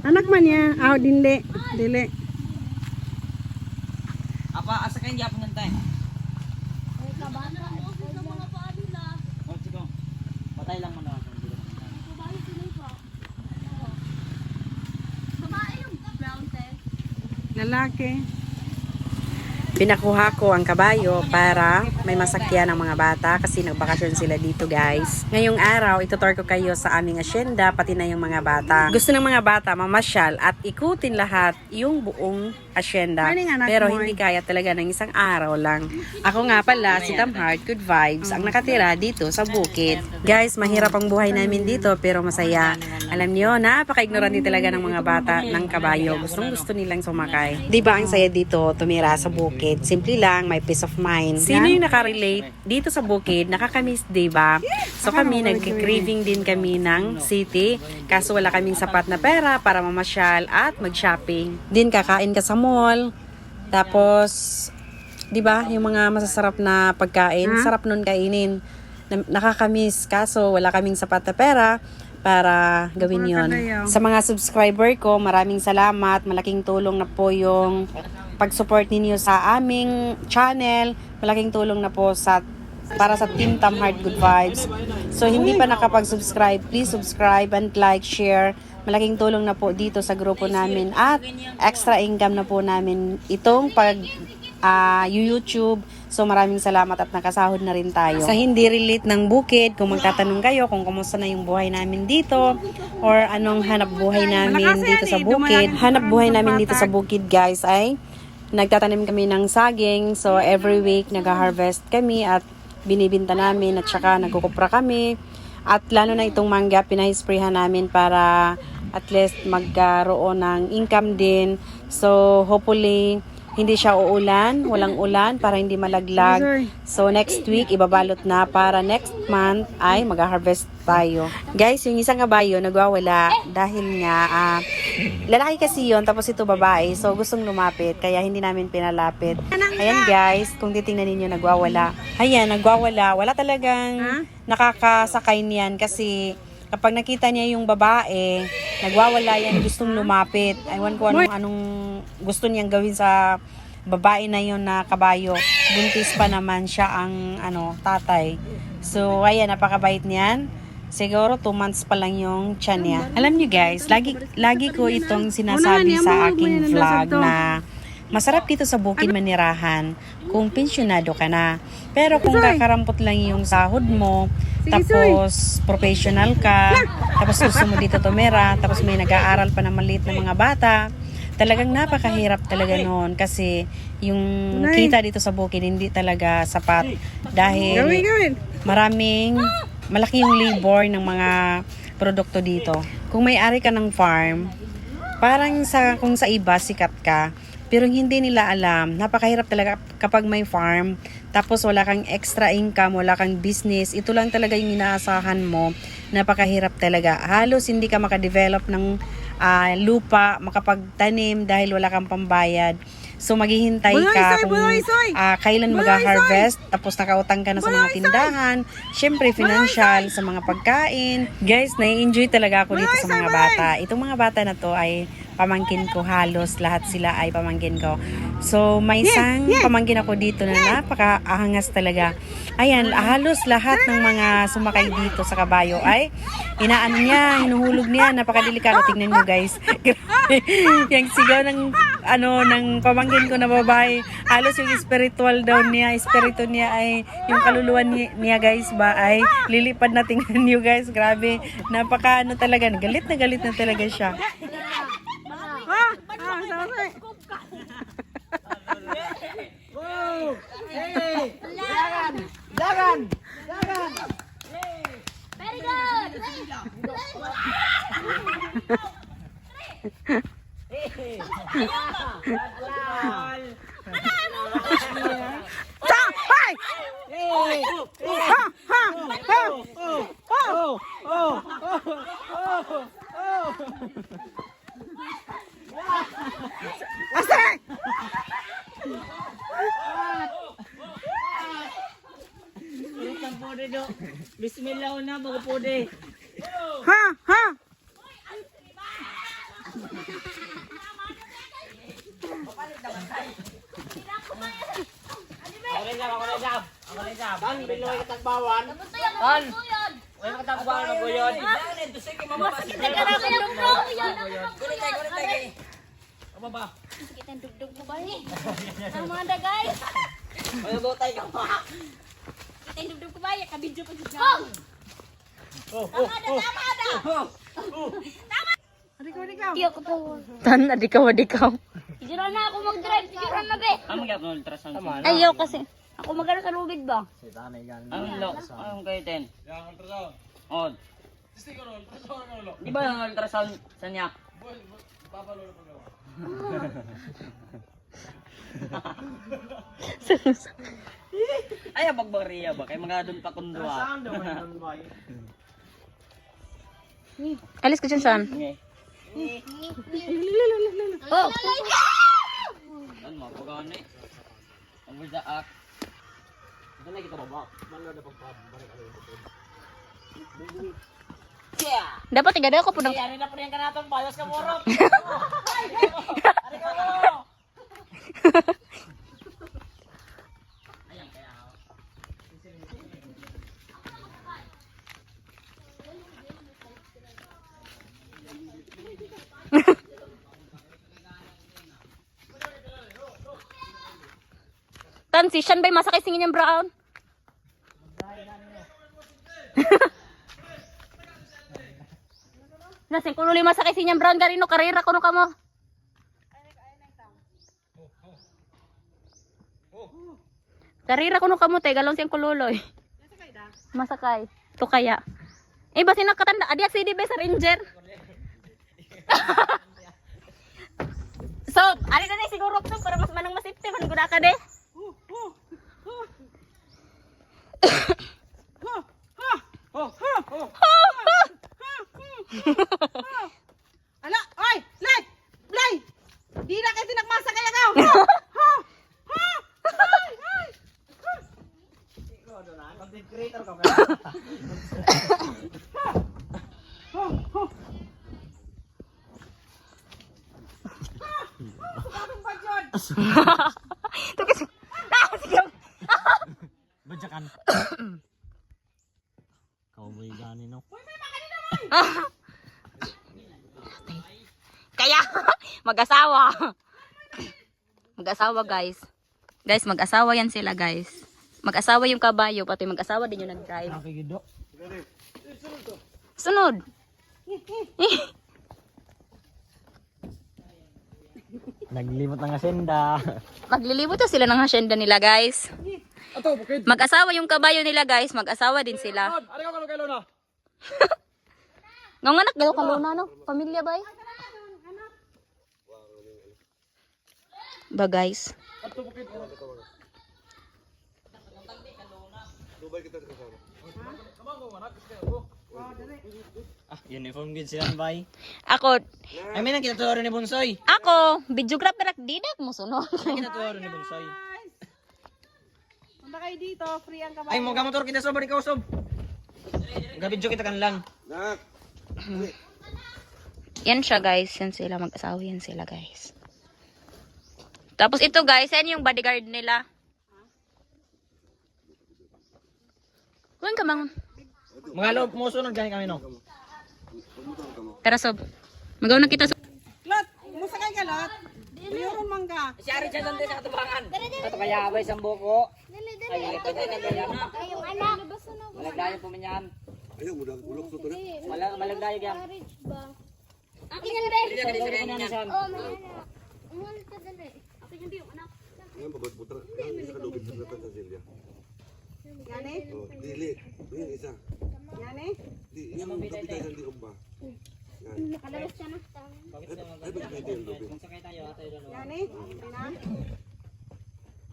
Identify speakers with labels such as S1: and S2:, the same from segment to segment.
S1: Anak man niya. Dili. Dili.
S2: Apa, asa kayo yapon ng tayo?
S3: Ay, kabata. Ay, sa mga paa nila.
S2: Oh, sige. Patay lang mo na.
S3: Babae sila pa. Babae yung brown test.
S1: Lalaki. Pinakuha ko ang kabayo para may masakyan ng mga bata kasi nagbakasyon sila dito, guys. Ngayong araw, itutur ko kayo sa aming asyenda pati na yung mga bata. Gusto ng mga bata mamasyal at ikutin lahat yung buong asyenda. Pero hindi kaya talaga ng isang araw lang. Ako nga pala, si Tamheart, Good Vibes, ang nakatira dito sa bukid. Guys, mahirap ang buhay namin dito pero masaya. Alam niyo, napaka-ignorante talaga ng mga bata ng kabayo. Gusto nilang sumakay. Diba ang saya dito, tumira sa bukid? Simple lang, may peace of mind. Sino yung nakarelate dito sa bukid? Nakakamiss, diba? So kami, nagki-craving din kami ng city. Kaso wala kaming sapat na pera para mamasyal at mag-shopping. Din kakain ka sa mall. Tapos, diba, yung mga masasarap na pagkain, sarap nun kainin. Nakakamiss, kaso wala kaming sapat na pera para gawin yon. Sa mga subscriber ko, maraming salamat. Malaking tulong na po yung pag-support ninyo sa aming channel. Malaking tulong na po para sa Team Tamheart Good Vibes. So, hindi pa nakapag-subscribe, please subscribe and like, share. Malaking tulong na po dito sa grupo namin at extra income na po namin itong YouTube. So maraming salamat at nakasahod na rin tayo. Sa hindi relate ng bukid, kung magtatanong kayo kung kumusta na yung buhay namin dito or anong hanap buhay namin dito sa bukid. Hanap buhay namin dito sa bukid, guys, ay nagtatanim kami ng saging. So every week nag-harvest kami at binibinta namin at saka nagkukupra kami. At lalo na itong mangga, pinahisprayhan namin para at least magkaroon ng income din. So hopefully hindi siya uulan, walang ulan para hindi malaglag. So next week ibabalot na para next month ay mag-harvest tayo. Guys, yung isang kabayo nagwawala dahil nga lalaki kasi yon, tapos ito babae. So gustong lumapit kaya hindi namin pinalapit. Ayan guys, kung titingnan niyo nagwawala. Ayan, nagwawala. Wala talagang nakakasakay niyan kasi kapag nakita niya yung babae, nagwawala yan, gustong lumapit. Ewan ko anong gusto niyang gawin sa babae na yon na kabayo. Buntis pa naman siya ang tatay. So, ayan, napakabait niyan. Siguro 2 months pa lang yung tiyan niya. Alam niyo guys, lagi ko itong sinasabi sa aking vlog na masarap dito sa bukid manirahan kung pensyonado ka na. Pero kung kakarampot lang yung sahod mo, tapos professional ka, tapos gusto mo dito tumira, tapos may nag-aaral pa na maliit na mga bata, talagang napakahirap talaga noon kasi yung kita dito sa bukid hindi talaga sapat dahil malaki yung labor ng mga produkto dito. Kung may-ari ka ng farm, parang kung sa iba sikat ka, pero hindi nila alam, napakahirap talaga kapag may farm, tapos wala kang extra income, wala kang business, ito lang talaga yung inaasahan mo, napakahirap talaga. Halos hindi ka makadevelop ng lupa, makapagtanim dahil wala kang pambayad. So maghihintay ka kung kailan mag-harvest, tapos nakautang ka na sa mga tindahan, syempre financial, sa mga pagkain. Guys, nai-enjoy talaga ako dito sa mga bata. Itong mga bata na to ay pamangkin ko, halos lahat sila ay pamangkin ko. So may isang pamangkin ako dito na napakaangas talaga. Ayan, halos lahat ng mga sumakay dito sa kabayo ay inaano niya, hinuhulog niya, napakadelikado. Tingnan niyo guys. Yung sigaw ng pamangkin ko na babae, halos yung spiritual daw niya, espiritu niya ay yung kaluluwa niya guys ba ay lilipad na. Tingnan niyo guys, grabe, napaka talaga, galit na talaga siya.
S2: Dagan!
S3: Very good!
S2: Dagan! Ang pude do. Bismillah na mga pude. Ako na jab. Tan, biloy ka tagbawan. Tan. Wala ka tagbawan mo guyod. Sige mama pa. Kulit. Aba ba?
S3: Kita yang dugdug mo ba eh? Ang mga da guys.
S2: Ano botay ka pa?
S3: Kita yang dugdug ko ba eh? Kabidyo pa siya. Tama ada. Tiyo ko to.
S1: Tan, adikaw.
S3: Ijuran na ako mag-drive. Ijuran na be.
S2: Ano gyud no ultrasound?
S3: Ayaw kasi. Ako magano sa lubid ba?
S2: Ang lo, ang kay ten. Yang ultrasound. On. Di ba yung ultrasound sa niya? Ay, magbariya ba? Kay mga doon pa kundwa.
S1: Alis ka dyan, San.
S2: Okay.
S3: Oh.
S2: Ano mo, pagkani? Ang berdaak. Ito na kita baba. Malo na pagpabarik ano yung
S1: Dapat tiga ko po ng...
S2: Ano na po yung kanatong bayos ka morok? Ano ka mo? Ayan kaya ako.
S1: Tan, si Sean ba'y masakay singin yung brown? Nasing kuno lima sakay sinyang brown garino karera kuno kamo. Karera kuno kamo tay galon siyang kululoy. Masakay. To kaya. Eh basi nakatanda adi si DB sa Ranger. So, ali na ni siguro to para mas manang masipte man gud ka de.
S4: Ala, oy, Lay! Di na kasi nagmasa kaya ka.
S2: Content creator ka ba?
S1: To kasi. Sige.
S2: Badyakan. Kau may gani no.
S1: Kaya mag-asawa. Mag-asawa guys. Guys, mag-asawa yan sila guys. Mag-asawa yung kabayo, pati mag-asawa din yung nag-drive.
S2: Nakikido.
S1: Sunod.
S2: Naglimot ng asenda.
S1: Maglilibot na sila ng hasyenda nila guys. Mag-asawa yung kabayo nila guys, mag-asasawa din sila.
S2: Ano ka kalo na?
S1: Ngong anak galo kaluna no, pamilya ba? Ba guys.
S2: Ah, uniform gid sila bay.
S1: Ako,
S2: Ay may nang kinatuwaro ni Bunsoy.
S1: videographer ak didak mo sunod.
S2: Kinatuwaro ni Bunsoy.
S4: Punta kayo dito, free ang kabayo.
S2: Ay mo motor kita sob, ikaw sob. Gabidyo kita kan lang.
S1: Yan siya guys, yan sila mag-asawa yan sila guys. Tapos ito guys, yan yung bodyguard nila. Kuwan ka mangon.
S2: Mga loob mo sunod gani kami no.
S1: Tara sob. Magaw na kita sob.
S4: Lot, musakay ka, Lot. Mayroon man ka.
S2: Si Ari siya sa katubangan. Ito kaya abay sa buko. Ay, ito na kaya na.
S3: Yung anak.
S2: Malagdayo po minyan.
S5: Ayaw mo lang ulok sa tuloy.
S2: Malagdayo yan.
S3: Akin yan be.
S2: Minyan.
S3: Oh, may anak. Umulit ka dali. Akin yan be yung anak.
S5: Ngayon pagbutra. Ang isa ka lubid sa natan sa Celia.
S4: Yani?
S5: Oh, dili. Ngayon isa.
S4: Yani?
S5: Di, yung kapitan sa liog ba? Yan.
S3: Nakalalas siya na.
S5: Ay, ba't pwede yung lubid?
S2: Sakay tayo, tayo doon.
S4: Yani? Pina?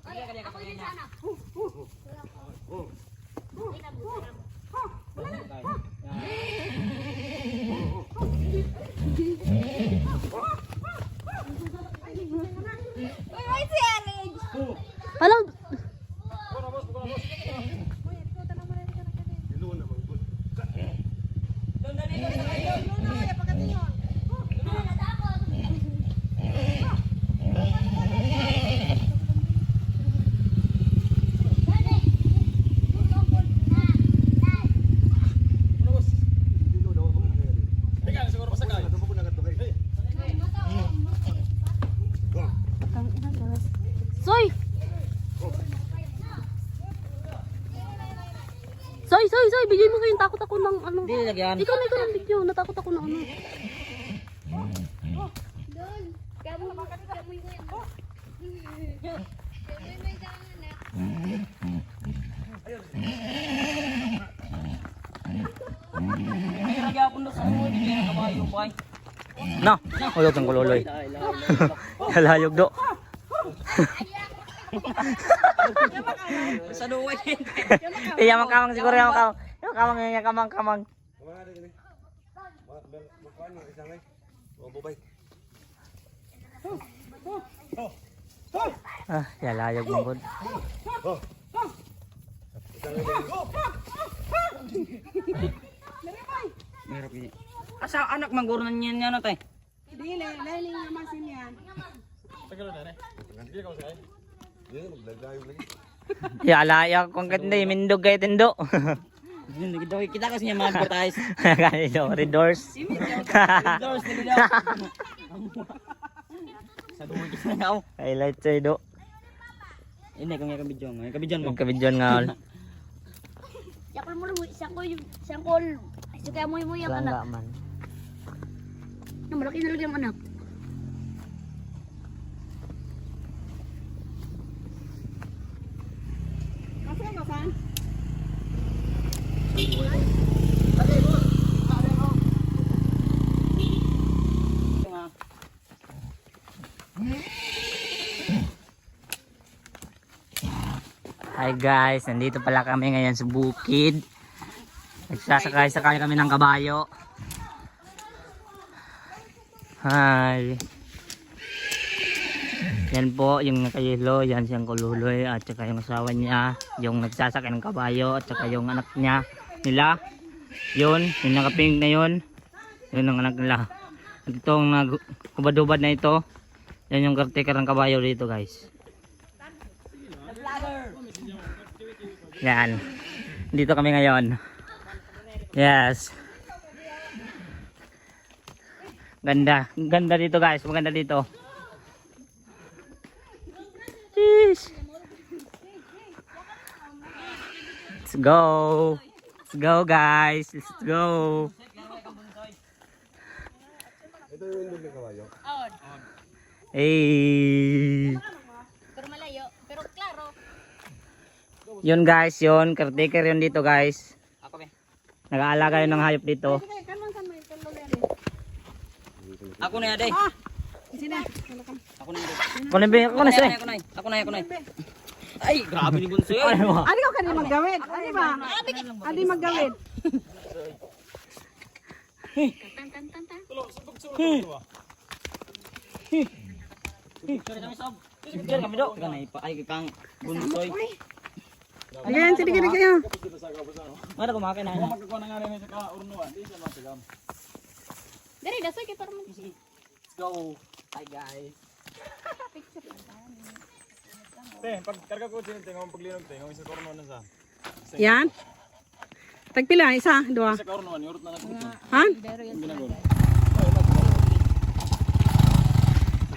S3: Ay, ako din sa anak.
S5: Oh,
S3: Alam, Soy! Soy! Bigay mo kayo, takot ako ng ano.
S2: Hindi lagyan.
S3: Ikaw ng video, natakot ako ng ano.
S2: No, uyog ang kululoy. Halayog do. Sa duway. Iya makamang siguro ya makamang. Ya kamang.
S5: Kamang ada gini. Makuan mo isa ngay. O bubay.
S2: Ah, ya layog mo bud. Merap ini. Asa anak manggurunan niyan nga no tay?
S4: Dili, laling naman yan.
S5: Ini maglagayo lagi.
S2: Ya layag kung katindi mindog kay tindo.
S6: Kita kasi niya mag-advertise.
S2: Kanino doors.
S6: Doors na daw. Sa dumo gis na ako.
S2: Highlight say do.
S6: Ini kung kabidyon mo. Kabidyon mo.
S2: Kabidyon nga ol.
S3: Sakol mo, sakol. Suka mo yung anak.
S2: Langga man.
S3: Malaki na lang yung anak.
S4: Masaan, masaan?
S2: Hi guys, nandito pala kami ngayon sa bukid. Nagsasakay-sakay kami ng kabayo. Hi. Yan po yung nakayelo, yan siyang kululoy at saka yung asawa niya, yung nagsasakay ng kabayo at saka yung anak niya nila. Yun, yung nakapink na yun. Yun ang anak nila. At itong hubad-hubad na ito, yan yung caretaker ng kabayo dito guys. Yan. Dito kami ngayon. Yes. Ganda. Ganda dito guys. Maganda dito. Sheesh. Let's go. Let's go guys. Let's go.
S5: Ito yung indog ng kawayo.
S2: Hey.
S3: Pero malayo, pero klaro.
S2: Yun guys, yun. Caretaker yun dito guys.
S6: Ako be.
S2: Nag-aalaga yun ng hayop dito.
S6: Ako na yaday.
S4: Sina?
S6: Ako na yaday.
S2: Ako na, ako na siya.
S6: Ako na. Ay, grabe ni Bunso.
S2: Ano mo?
S4: Ano ka kanina maggawid? Ano ba? Ano maggawid?
S6: Diyan kami do. Ganay pa ay kang Bunsoy.
S4: Ayan, sige kayo.
S6: Mana kumakan na.
S3: Dari, dasoy kita naman.
S6: Let's go. Hi guys.
S7: Pagkarga ko din tingong paglinog tingong isa korno na sa.
S4: Yan. Tagpila, isa, dua.
S7: Sa korno ni urot na natin.
S4: Han?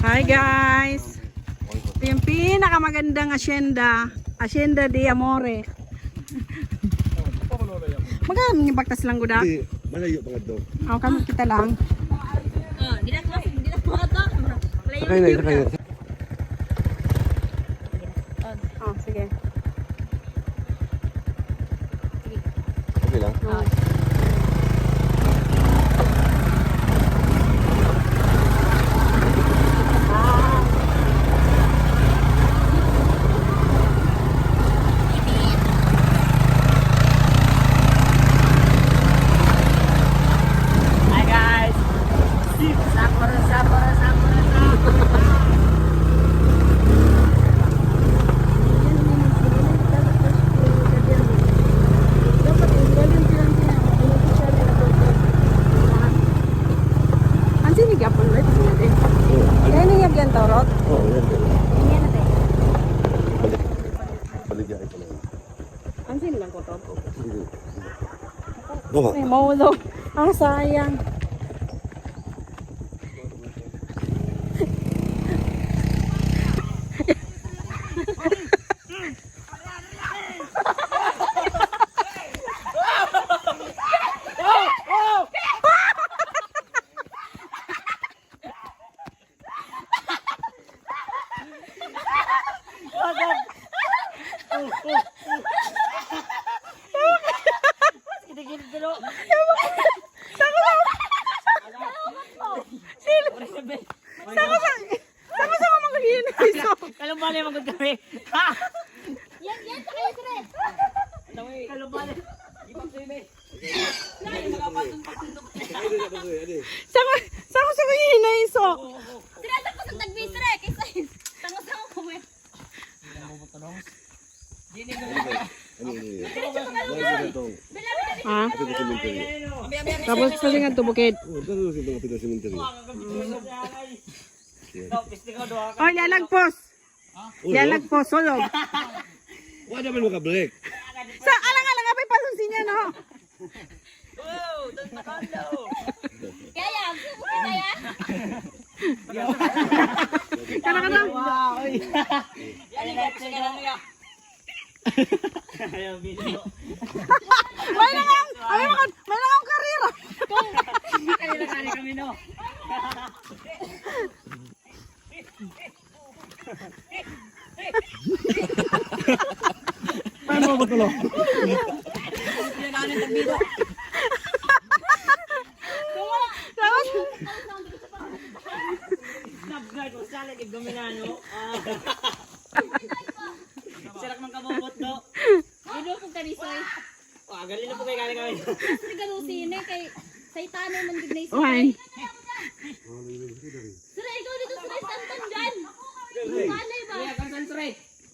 S4: Hi guys. Ito yung pinakamagandang asyenda. Asyenda de Amore. Magkano yung baktas lang guda?
S5: Di, malayo pa nga to.
S4: Ako kami kita lang.
S3: Di na mga to.
S5: Sakay na, sakay na.
S4: Oh, sige.
S5: Okay lang.
S1: ng kutob.
S5: Baka.
S1: Ay, maulog. Ah, sayang. Sama-sama magahin.
S2: Kalubali magod kami. Ha!
S3: Yan, sa kayo, sir.
S2: Kalubali.
S1: Sama magahin iso.
S3: Sinasak ko sa tagbi, sir. Kaysa tango-tango ko, eh.
S1: Ha? Tapos sa lingan to bukid. Oh, lalagpos. Lalagpos, sulog.
S5: Wala naman maka-break.
S1: Sa alang-alang apay pasunsin niya, no?
S3: Kaya, kaya.
S1: Kana-kana. May lang karira.
S2: Kami no. Nabgay ko sa lagi gaminano. Sirak man kabobot do.
S3: Ano po kanisoy?
S2: Ah, galing na po kay kami.
S3: Kasi ganusin eh, kay Saitano man dignay sa
S1: Okay.
S3: Sir, ikaw dito sa istantan dyan. Malay ba?
S2: Kaya kan sensre.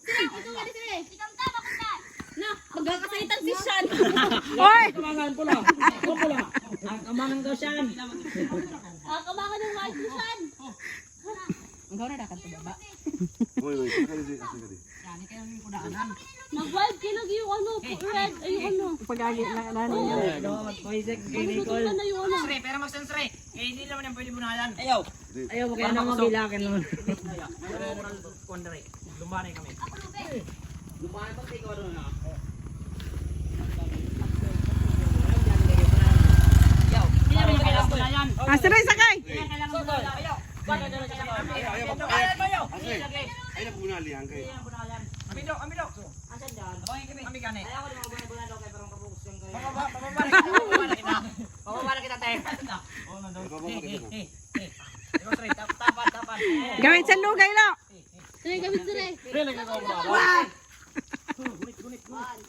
S3: Sir, ikaw nga dito eh. Ikaw ka, bakit ka? Na, magkakasaitan si Sean.
S1: Oy!
S2: Kamangan pula. Pula. Ang kamangan ko siya.
S3: Kamangan ng white si Sean. Nag-wild kinag yung ano, red, ay yung ano.
S1: Pagagi na
S2: Isaac kay
S3: Tutulog
S2: Nicole.
S3: na yung ano.
S2: Sensre, pero mag-sensre. Kaya hindi naman yung pwede bunalan. Ayaw. Ayaw mo kaya na magilakin nun. Lumbanay kami. Lumbanay pag ikaw doon na. Hindi naman yung kailangan bunalan.
S1: Asaray sakay.
S2: Kailangan bunalan. Ayaw.
S5: Ay na punalihan kayo.
S2: Amido. Asan dyan? Kami kani. Ayaw ko naman bunalan daw kay parang kabukus yung kayo. Pababa na kita tayo. Tapan.
S1: Gawin sa lugay lo.
S3: Sir, gamit sir eh.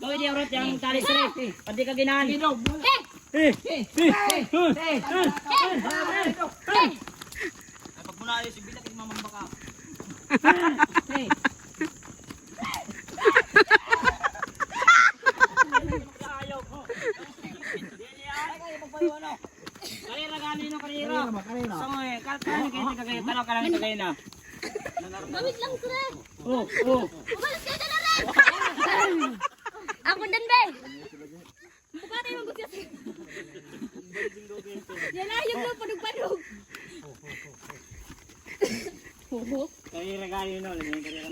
S2: Gawin niya ulit yung tali sir. Pati ka ginahan. Pag muna ayos, yung bilang mamamba ka. Karira gano'n yung karira. Sama eh, kalkano kayo kagaya, tanaw ka lang kagaya na.
S3: Gamit lang sir eh.
S2: Oh.
S3: Umalis kayo na rin. Ako din be. Mukha tayo mag kasi. Yan na yung mga padug-padug.
S2: Karira gano'n yun, alam mo yung karira.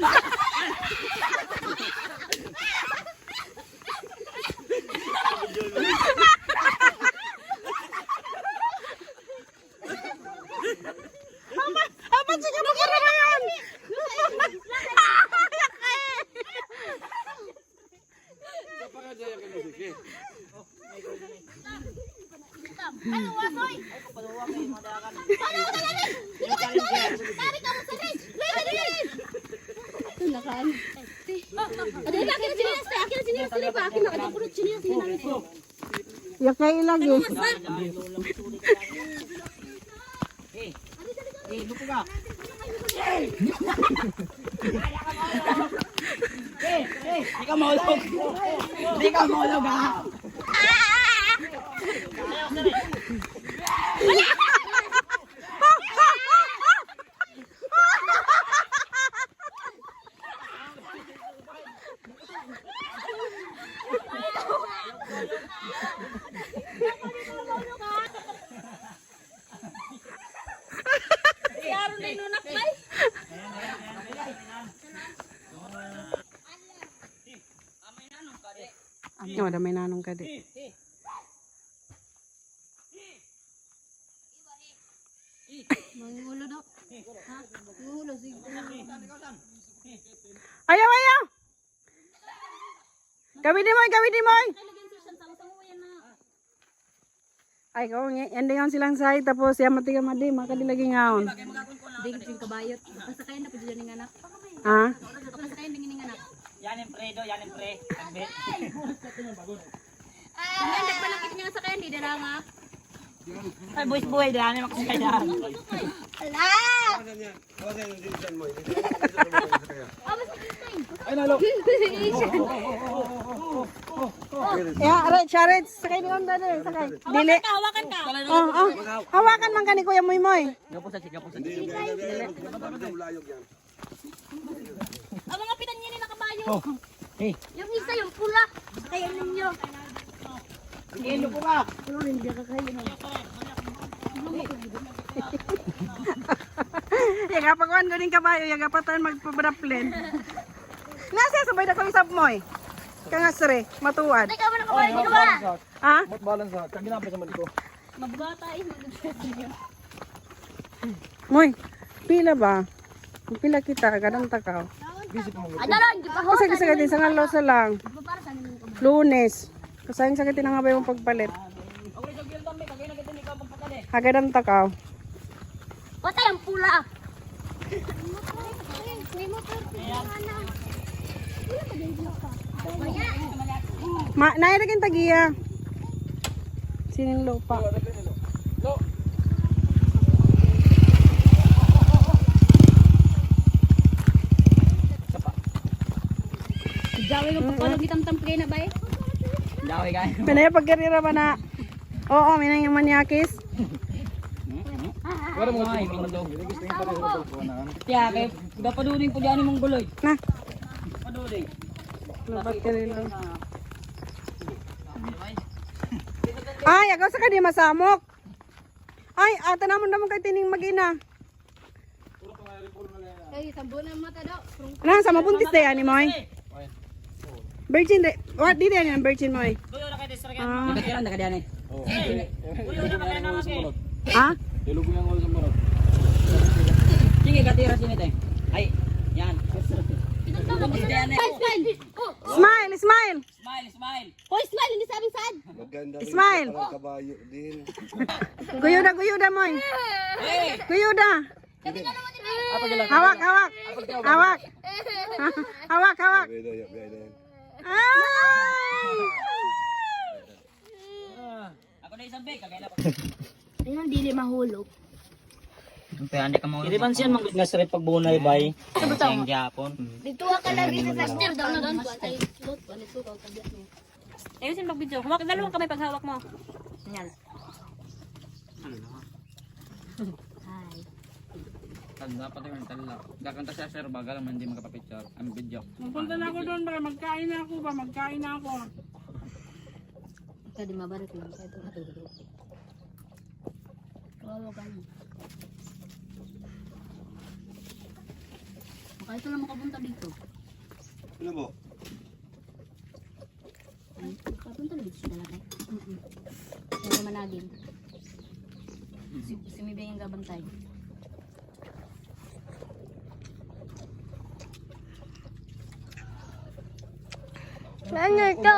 S1: Apa sih kamu kerayan?
S5: Napakadaya ka musik eh.
S3: Ano wasoy? Ano ka namin? Sabi ka mo sa rin. Ito na kan. Ada ba akin sinilas tayo? Akin sinilas sila pa. Akin nakadakurot sinilas sila namin.
S1: Ya kayak lagi.
S2: Lupo ka. Di ka maulog. Di ka maulog ha.
S3: Yaro na inunak bay.
S4: Yung ada may nanong ka di.
S3: Mangulo do. Ha? Mangulo siguro.
S4: Ayaw, ayaw! Gawin mo, gawin mo!
S3: Lagyan ko siya sa yan na.
S4: Ay, kau ending on silang say tapos siya matiga madi makadilagi ngaon.
S3: Ding sing kabayot. Pasakayan na pud dyan ng anak.
S4: Ha?
S3: Pasakayan ding ning anak.
S2: Yan yung pre do, yan yung pre. Tagbit.
S3: Kumain nagpalakit niya sa kanya di dala nga.
S2: Ay, boys boy, daan yung makasakay daan.
S5: Kawasan yan. Kawasan yung dinsan mo. Hindi sa kaya.
S4: Ya, right, Charet. Sakay ni Onda din, sakay. Dili.
S3: Hawakan ka.
S4: Oh. Hawakan man ka ni Kuya Moy Moy.
S5: Hindi, layog yan.
S3: Ang mga pitan niya na kabayo. Yung isa yung pula. Kaya ninyo.
S4: Yaga pagkuhan ko din kabayo, yaga patan magpabraplen. Nasa sabay na ko isap Moy. Kangasre, matuwad.
S3: Teka mo na kabayo dito ba?
S4: Ha?
S7: Balance ha. Kang ginapit sa ko.
S3: Magbata eh.
S4: Moy, pila ba? Pila kita, kadang takaw.
S3: Adalan, di pa ho.
S4: Kasi kasagatin sa ngalaw sa lang.
S3: Para sa nimo kabayo.
S4: Lunes. Kasayang sakitin ang abay mong pagpalit. Hagadang takaw.
S3: Patay ang pula.
S4: Nairagin tagiya. Sining lupa.
S3: Jawi ko pagkulog ni tamtam kay na ba eh?
S2: Dawi ka.
S4: Pinaya pagkarira ba na? Oo, minang yung manyakis.
S7: Pero mga tingin mo gusto yung pare sa teleponan.
S2: Tiya, kay gapaduling po dyan mong guloy.
S4: Na,
S2: Paduling.
S4: lupat karira. Ay, agaw sa kanya masamok. Ay, ata naman kay tining magina.
S3: Ay, sambo na mata daw.
S4: Ano, sa mabuntis na yan ni Moy? Virgin, what di yan yung virgin Moy?
S2: Guyo na kayo distracted.
S4: Ah,
S2: Kailan na ka dyan eh? Guyo na kayo naman eh.
S4: ha?
S7: Ilog yung ulo sa marot.
S2: Sige, katira sinit eh. Ay, yan.
S4: Smile, smile.
S2: Smile, smile.
S3: Hoy, smile, hindi sabing sad.
S5: Maganda rin.
S4: Smile.
S5: Parang kabayo din.
S4: Guyuda Moy. Guyuda. Hawak, hawak. Hawak. Hawak, hawak.
S5: Beda yan, beda yan.
S4: Ay!
S2: Ako na isang bag, kagaya pa.
S3: Ayun, dili mahulog.
S2: Kaya hindi ka maulit. Hindi ba siyan mag nga straight pagbunay bay? Ang Japon.
S3: Dito ka lagi sa step down na doon. Ay, lot, panito ka tabiat mo. Ayusin pag-video. Hawak dalawang kamay paghawak mo. Yan. Hi.
S6: Tanda pa tayo ng tala. Gakanta siya sir, bagal man hindi makapapicture. Ang video.
S4: Punta na ako doon ba? Magkain na ako ba? Magkain na ako.
S3: Ikaw di mabarit lang. Kaya ito matulog. Kawawa ka mo. Baka ito lang makapunta dito.
S5: Ano po?
S3: Ay, makapunta dito siya lalaki. Hindi managin. Si Mibay yung gabantay. Ano ito?